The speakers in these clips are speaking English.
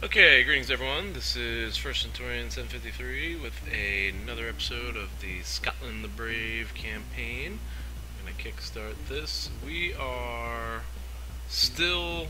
Okay, greetings everyone. This is First Centurion 753 with another episode of the Scotland the Brave campaign. I'm going to kickstart this. We are still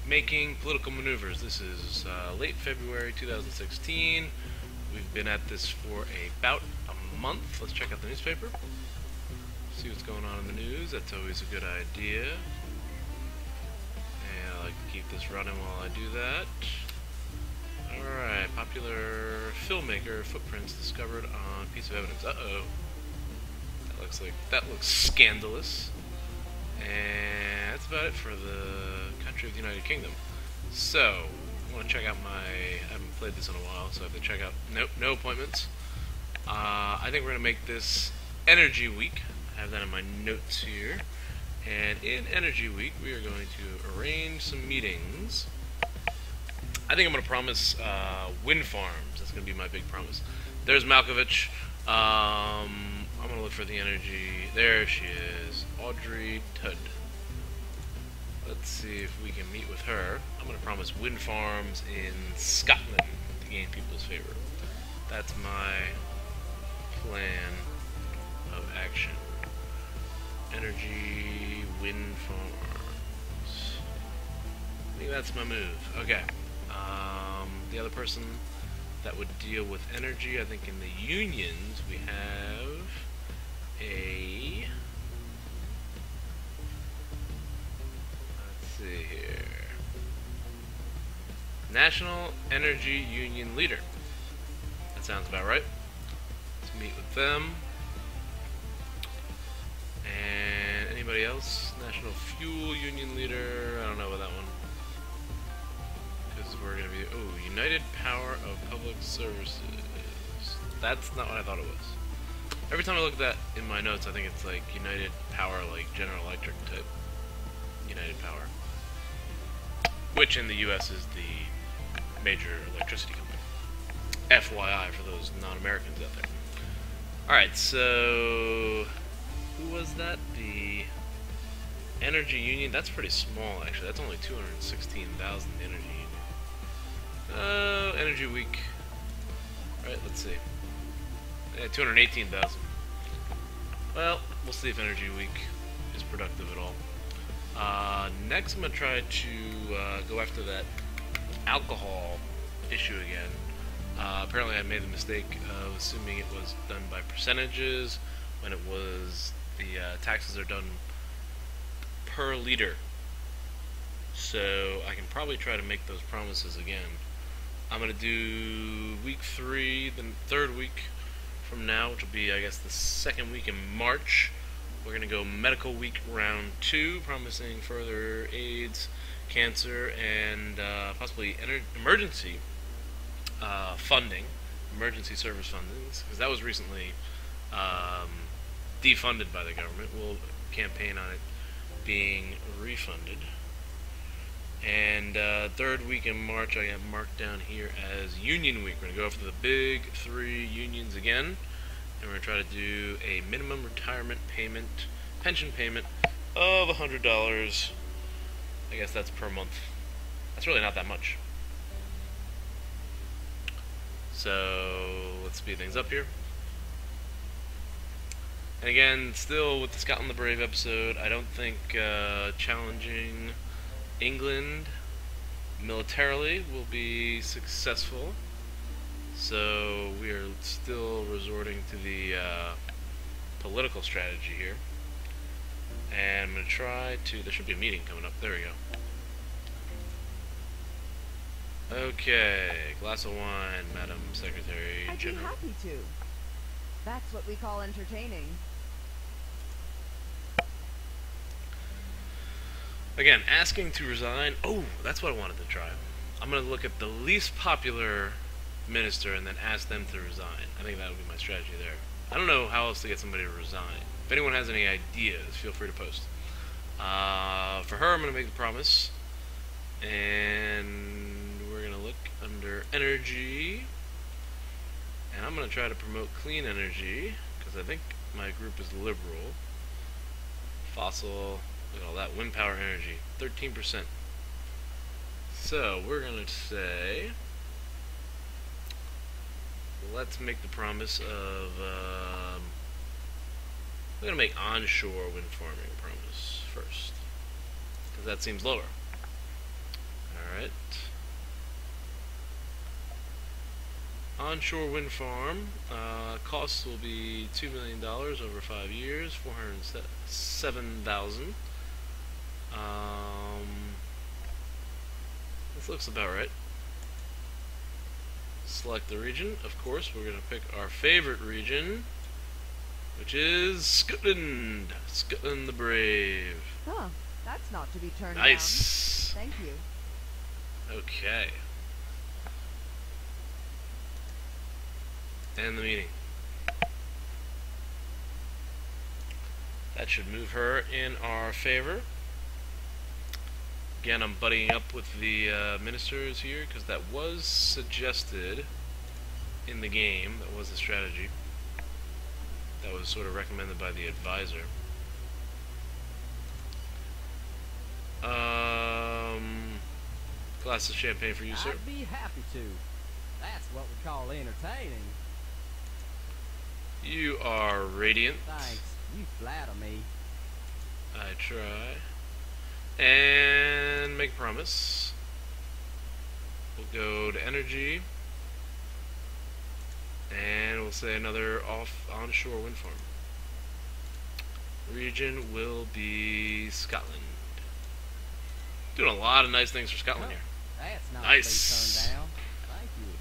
making political maneuvers. This is late February 2016. We've been at this for about a month. Let's check out the newspaper. See what's going on in the news. That's always a good idea. And I like to keep this running while I do that. Alright, popular filmmaker footprints discovered on piece of evidence. Uh-oh. That looks scandalous. And that's about it for the country of the United Kingdom. So, I want to check out I haven't played this in a while, so I have to check out, nope, no appointments. I think we're going to make this Energy Week. I have that in my notes here. And in Energy Week, we are going to arrange some meetings. I think I'm going to promise wind farms. That's going to be my big promise. There's Malkovich. I'm going to look for the energy. There she is. Audrey Tudd. Let's see if we can meet with her. I'm going to promise wind farms in Scotland to gain people's favor. That's my plan of action. Energy, wind farms. I think that's my move. Okay. The other person that would deal with energy, I think in the unions, we have a... Let's see here. National Energy Union Leader. That sounds about right. Let's meet with them. And anybody else? National Fuel Union Leader. I don't know about that one. Because we're going to be... Oh, United Power of Public Services. That's not what I thought it was. Every time I look at that in my notes, I think it's like United Power, like General Electric type United Power. Which in the US is the major electricity company. FYI for those non-Americans out there. Alright, so... Who was that? The Energy Union? That's pretty small, actually. That's only 216,000, the Energy Union. Energy Week. Alright, let's see. Yeah, 218,000. Well, we'll see if Energy Week is productive at all. Next I'm going to try to go after that alcohol issue again. Apparently I made the mistake of assuming it was done by percentages when it was the taxes are done per liter. So I can probably try to make those promises again. I'm going to do week 3, the third week from now, which will be, I guess, the second week in March. We're going to go medical week round 2, promising further AIDS, cancer, and possibly emergency funding, emergency service funding, because that was recently defunded by the government. We'll campaign on it being refunded. And third week in March, I have marked down here as Union Week. We're going to go after the big 3 unions again, and we're going to try to do a minimum retirement payment, pension payment of $100. I guess that's per month. That's really not that much. So let's speed things up here. And again, still with the Scotland the Brave episode, I don't think challenging England militarily will be successful. So we are still resorting to the political strategy here. And I'm going to try to... There should be a meeting coming up. There we go. Okay, glass of wine, Madam Secretary General. I'd be happy to. That's what we call entertaining. Again, asking to resign. Oh, that's what I wanted to try. I'm going to look at the least popular minister and then ask them to resign. I think that would be my strategy there. I don't know how else to get somebody to resign. If anyone has any ideas, feel free to post. For her, I'm going to make the promise. And we're going to look under energy. And I'm going to try to promote clean energy, because I think my group is liberal. Fossil, look at all that, wind power energy, 13%. So we're gonna say, let's make the promise of, we're gonna make onshore wind farming promise first, because that seems lower. Alright. Onshore wind farm, costs will be $2 million over 5 years, 407,000. This looks about right. Select the region. Of course, we're going to pick our favorite region, which is Scotland. Scotland the Brave. Huh. That's not to be turned Nice. down. Thank you. Okay. End the meeting. That should move her in our favor. Again, I'm buddying up with the ministers here because that was suggested in the game. That was the strategy. That was sort of recommended by the advisor. Glass of champagne for you, sir. I'd be happy to. That's what we call entertaining. You are radiant. Thanks. You flatter me. I try. And make a promise. We'll go to energy. And we'll say another onshore wind farm. Region will be Scotland. Doing a lot of nice things for Scotland here. That's not Nice. to be turned down. Thank you.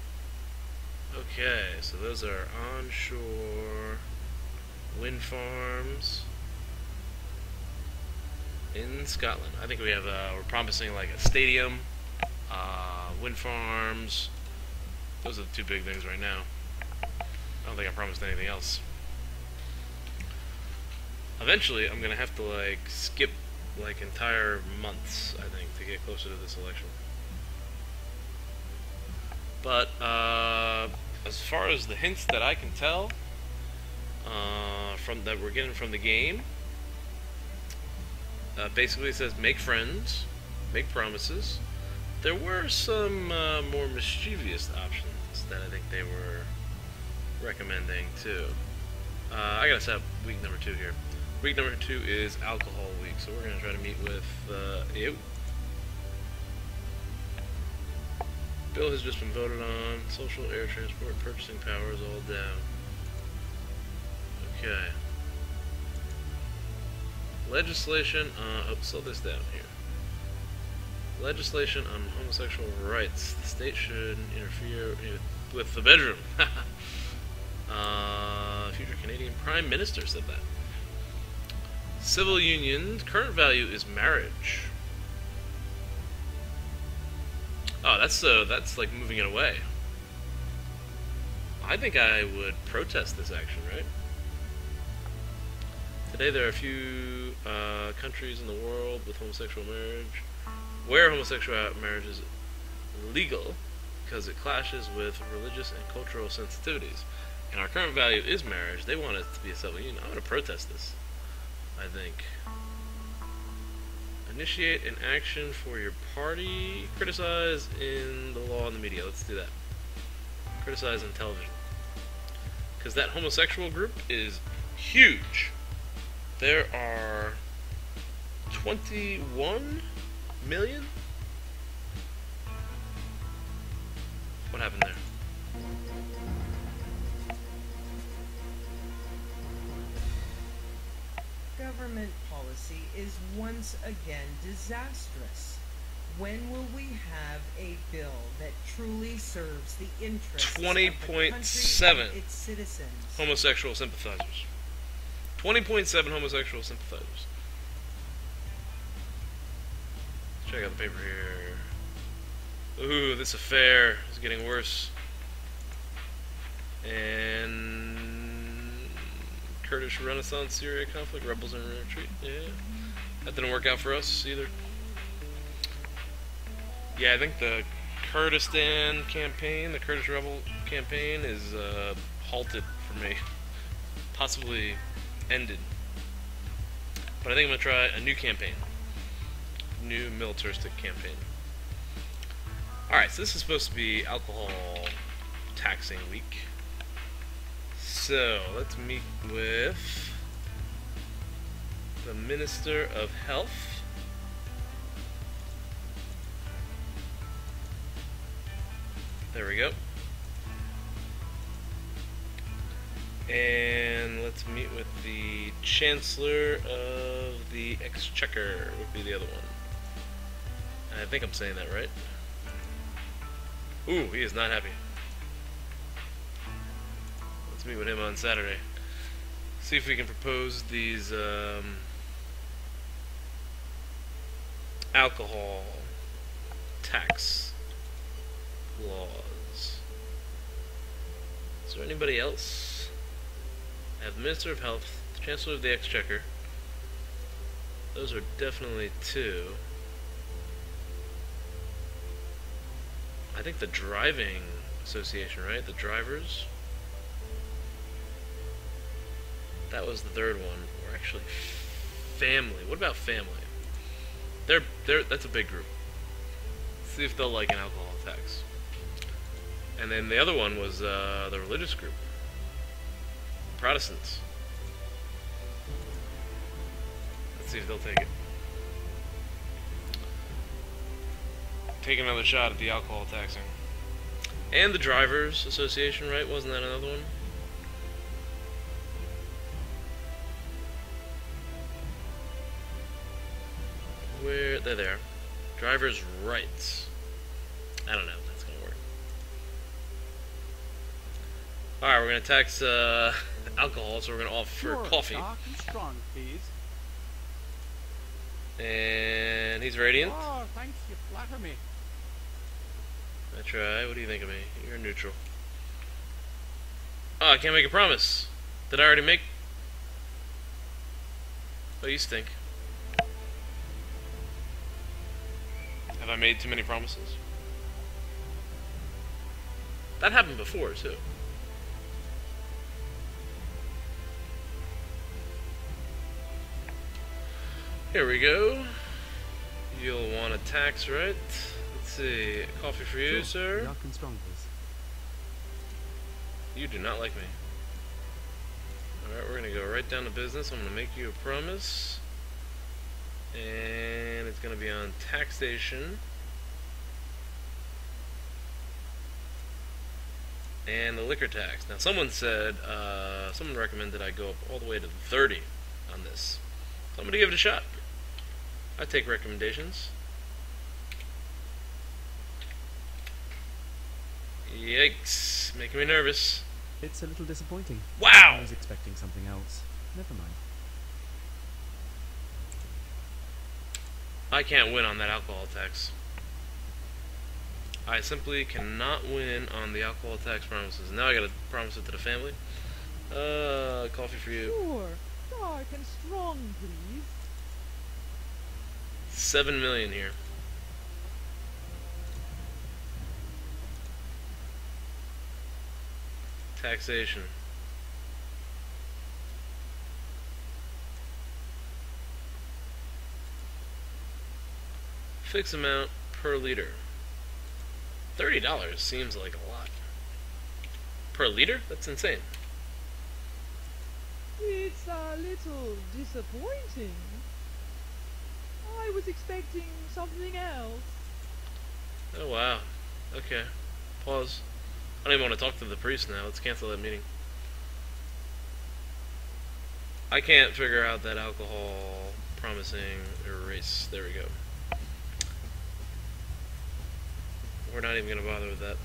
Okay, so those are onshore wind farms in Scotland. I think we have, we're promising like a stadium, wind farms. Those are the two big things right now. I don't think I promised anything else. Eventually, I'm gonna have to like skip like entire months, I think, to get closer to this election. But as far as the hints that I can tell from that we're getting from the game, basically it says make friends, make promises. There were some more mischievous options that I think they were recommending too. I gotta set up week number 2 here. Week number 2 is alcohol week, so we're gonna try to meet with you. Bill has just been voted on. Social air transport purchasing power is all down. Okay. Legislation. Slow this down here. Legislation on homosexual rights. The state should interfere with the bedroom. Future Canadian Prime Minister said that. Civil union. Current value is marriage. Oh, that's like moving it away. I think I would protest this action, right? Today there are a few countries in the world with homosexual marriage, where homosexual marriage is legal because it clashes with religious and cultural sensitivities. And our current value is marriage. They want it to be a civil union. I'm going to protest this, I think. Initiate an action for your party. Criticize in the law and the media. Let's do that. Criticize in television. Because that homosexual group is huge. There are 21 million? What happened there? Government policy is once again disastrous. When will we have a bill that truly serves the interests of the country and 20.7 its citizens? homosexual sympathizers. 20.7 homosexual sympathizers. Let's check out the paper here. Ooh, this affair is getting worse. And Kurdish Renaissance Syria conflict, rebels in retreat. Yeah, that didn't work out for us either. Yeah, I think the Kurdistan campaign, the Kurdish rebel campaign, is halted for me. Possibly ended. But I think I'm going to try a new campaign. New militaristic campaign. Alright, so this is supposed to be alcohol taxing week. So, let's meet with the Minister of Health. There we go. And let's meet with the Chancellor of the Exchequer, would be the other one. I think I'm saying that right. Ooh, he is not happy. Let's meet with him on Saturday. See if we can propose these alcohol tax laws. Is there anybody else? I have the Minister of Health, the Chancellor of the Exchequer. Those are definitely two. I think the Driving Association, right? The drivers. That was the third one. Or actually, family. What about family? That's a big group. Let's see if they'll like an alcohol tax. And then the other one was the religious group. Protestants. Let's see if they'll take it. Take another shot at the alcohol taxing. And the Drivers Association, right? Wasn't that another one? Where? They're there. Drivers' rights. I don't know if that's gonna work. Alright, we're gonna tax alcohol, so we're gonna offer coffee. Dark and strong, please. And he's radiant. Oh, thanks, you flatter me. I try. What do you think of me? You're neutral. Oh, I can't make a promise. Did I already make? Oh, you stink. Have I made too many promises? That happened before, too. Here we go. You'll want a tax, right? Let's see. Coffee for you, sir. Dark and strong, please. You do not like me. Alright, we're gonna go right down to business. I'm gonna make you a promise. And it's gonna be on taxation. And the liquor tax. Now someone said, someone recommended I go up all the way to 30 on this. So I'm gonna give it a shot. I take recommendations. Yikes, making me nervous. It's a little disappointing. Wow! I was expecting something else. Never mind. I can't win on that alcohol tax. I simply cannot win on the alcohol tax promises. Now I gotta promise it to the family. Coffee for you. Sure. Dark and strong, please. 7 million here. Taxation. Fixed amount per liter. $30 seems like a lot. Per liter? That's insane. It's a little disappointing. I was expecting something else. Oh wow. Okay. Pause. I don't even want to talk to the priest now. Let's cancel that meeting. I can't figure out that alcohol promising erase. There we go. We're not even going to bother with that.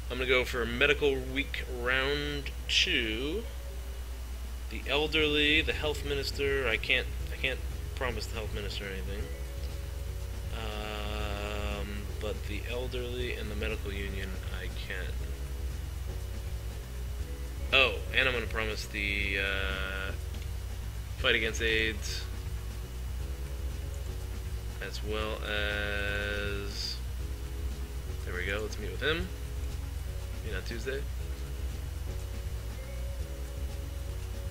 I'm going to go for medical week round 2. The elderly, the health minister. I can't promise the health minister anything. But the elderly and the medical union, I can. Oh, and I'm going to promise the fight against AIDS, as well as, there we go, let's meet with him. Meet on Tuesday.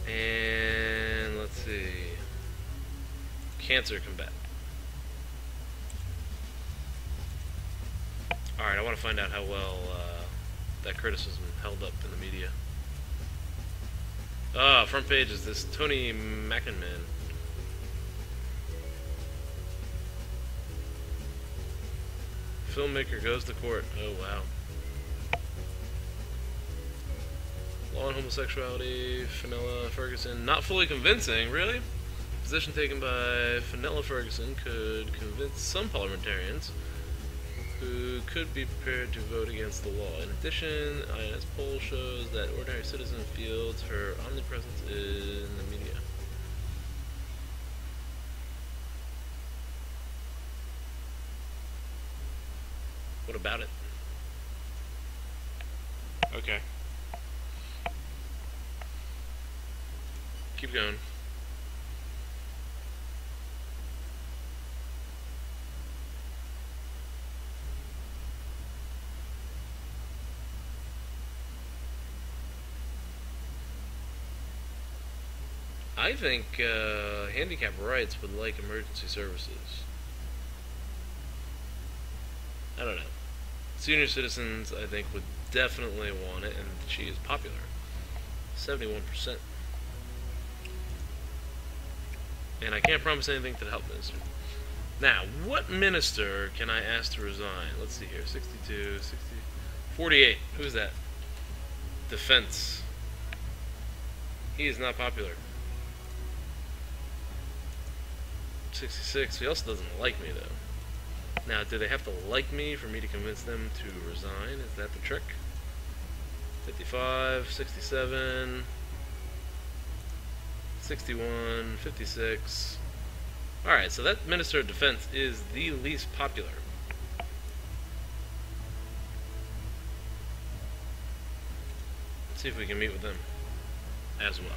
And let's see, cancer combat. Alright, I want to find out how well that criticism held up in the media. Ah, front page is this Tony Mackinman. Filmmaker goes to court. Oh, wow. Law and homosexuality, Fenella Ferguson. Not fully convincing, really? Position taken by Fenella Ferguson could convince some parliamentarians who could be prepared to vote against the law. In addition, INS poll shows that ordinary citizen feels her omnipresence in the media. What about it? Okay. Keep going. I think handicap rights would like emergency services. I don't know. Senior citizens, I think, would definitely want it, and she is popular. 71%. And I can't promise anything to the health minister. Now, what minister can I ask to resign? Let's see here. 62, 60, 48. Who's that? Defense. He is not popular. 66. He also doesn't like me, though. Now, do they have to like me for me to convince them to resign? Is that the trick? 55, 67, 61, 56. Alright, so that Minister of Defense is the least popular. Let's see if we can meet with them as well.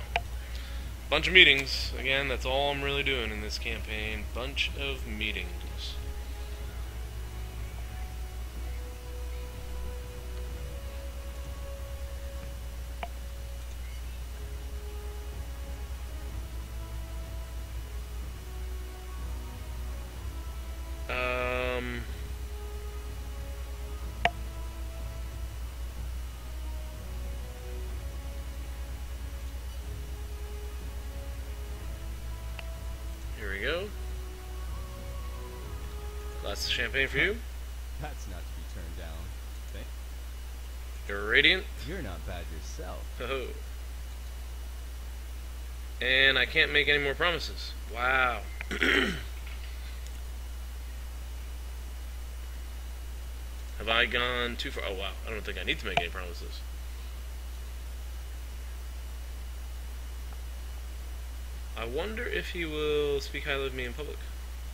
Bunch of meetings. Again, that's all I'm really doing in this campaign. Bunch of meetings. Here we go. Glass of champagne for you. That's not to be turned down. Thank You're radiant. You're not bad yourself. Oh. And I can't make any more promises. Wow. Have I gone too far? Oh, wow. I don't think I need to make any promises. I wonder if he will speak highly of me in public.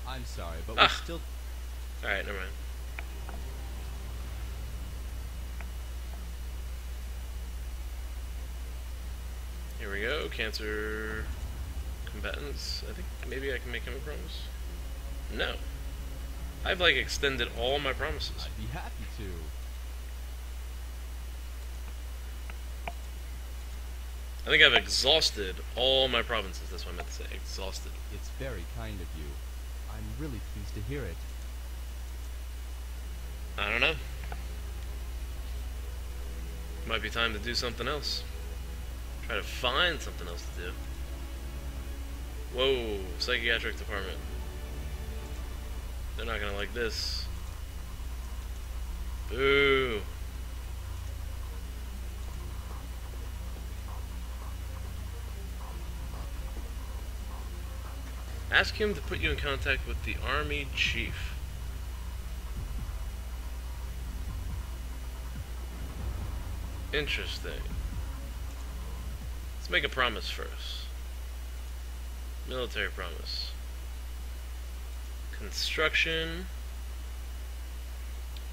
I'm sorry, but we're still... Alright, never mind. Here we go. Cancer combatants. I think maybe I can make him a promise. No. I've, like, extended all my promises. I'd be happy to. I think I've exhausted all my provinces. That's what I meant to say. Exhausted. It's very kind of you. I'm really pleased to hear it. I don't know. Might be time to do something else. Try to find something else to do. Whoa, psychiatric department. They're not gonna like this. Boo. Ask him to put you in contact with the army chief. Interesting. Let's make a promise first. Military promise. Construction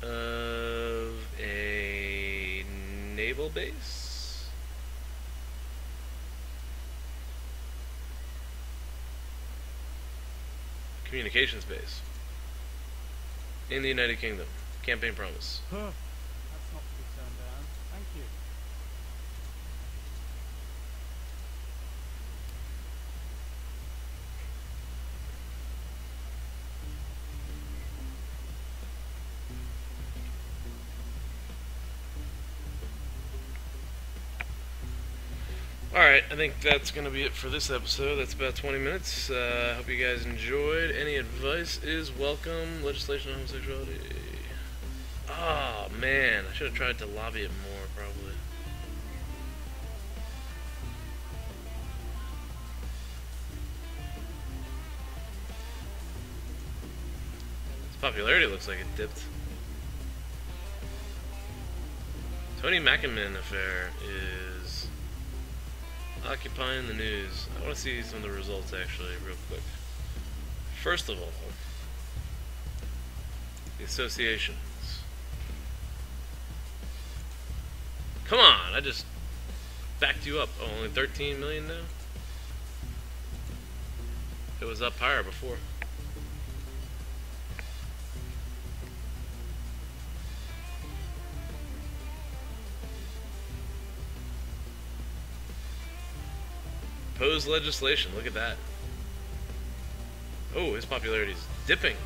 of a naval base. Communications base in the United Kingdom. Campaign promise. That's not to be turned down. Thank you. Alright, I think that's going to be it for this episode. That's about 20 minutes. Hope you guys enjoyed. Any advice is welcome. Legislation on homosexuality. Oh, man. I should have tried to lobby it more, probably. Its popularity looks like it dipped. Tony McInman affair is occupying the news. I want to see some of the results actually real quick. First of all, the associations. Come on, I just backed you up. Oh, only 13 million now? It was up higher before. Proposed legislation, look at that. Oh, his popularity is dipping.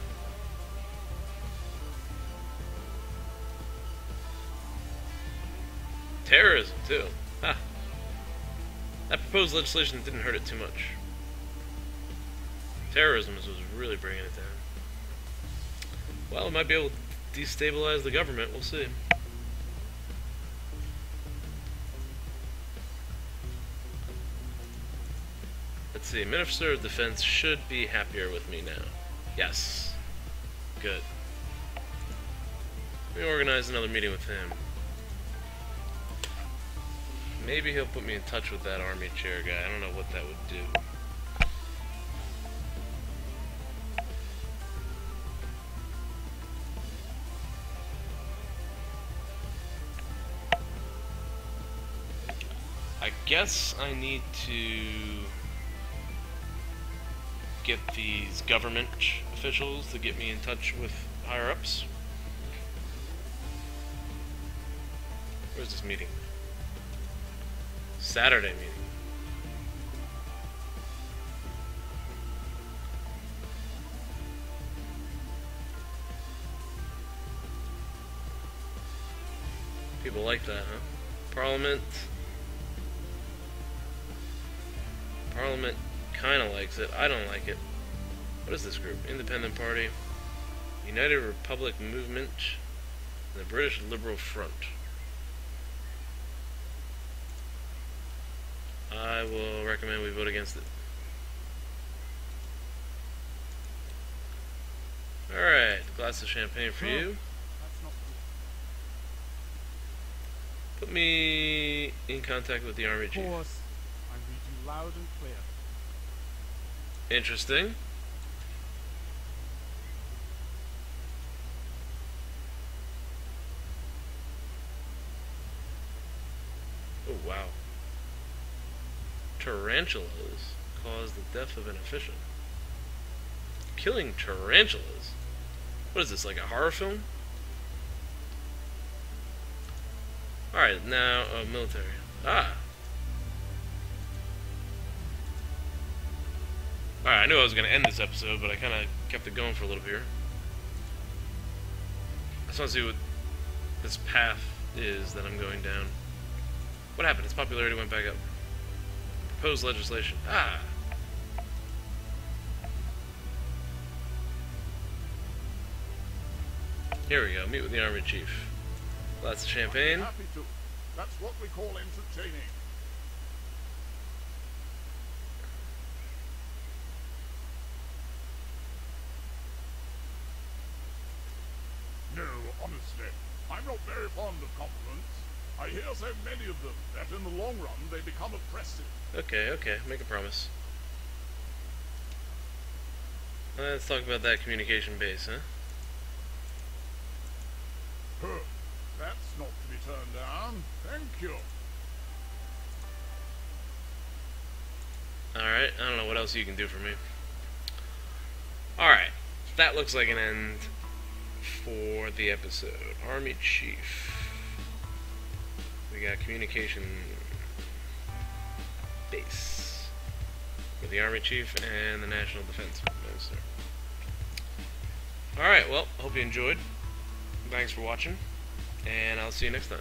Terrorism, too. Ha. That proposed legislation didn't hurt it too much. Terrorism was really bringing it down. Well, it might be able to destabilize the government, we'll see. Let's see, Minister of Defense should be happier with me now. Yes. Good. Let me organize another meeting with him. Maybe he'll put me in touch with that army chair guy. I don't know what that would do. I guess I need to get these government officials to get me in touch with higher-ups. Where's this meeting? Saturday meeting. People like that, huh? Parliament. Parliament kinda likes it. I don't like it. What is this group? Independent Party, United Republic Movement, and the British Liberal Front. I will recommend we vote against it. Alright, glass of champagne for you. That's not Put me in contact with the army Of chief. course, I read you loud and clear. Interesting. Oh, wow. Tarantulas cause the death of an official. Killing tarantulas? What is this, like a horror film? Alright, now, military. Ah! Alright, I knew I was going to end this episode, but I kind of kept it going for a little bit here. I just want to see what this path is that I'm going down. What happened? Its popularity went back up. Proposed legislation. Ah! Here we go. Meet with the army chief. Lots of champagne. Happy to. That's what we call entertaining. No, honestly, I'm not very fond of compliments. I hear so many of them that in the long run they become oppressive. Okay, okay. Make a promise. Let's talk about that communication base, huh? Huh. That's not to be turned down. Thank you. Alright, I don't know what else you can do for me. Alright, that looks like an end for the episode. Army Chief. We got communication base with the Army Chief and the National Defense Minister. Alright, well, hope you enjoyed. Thanks for watching, and I'll see you next time.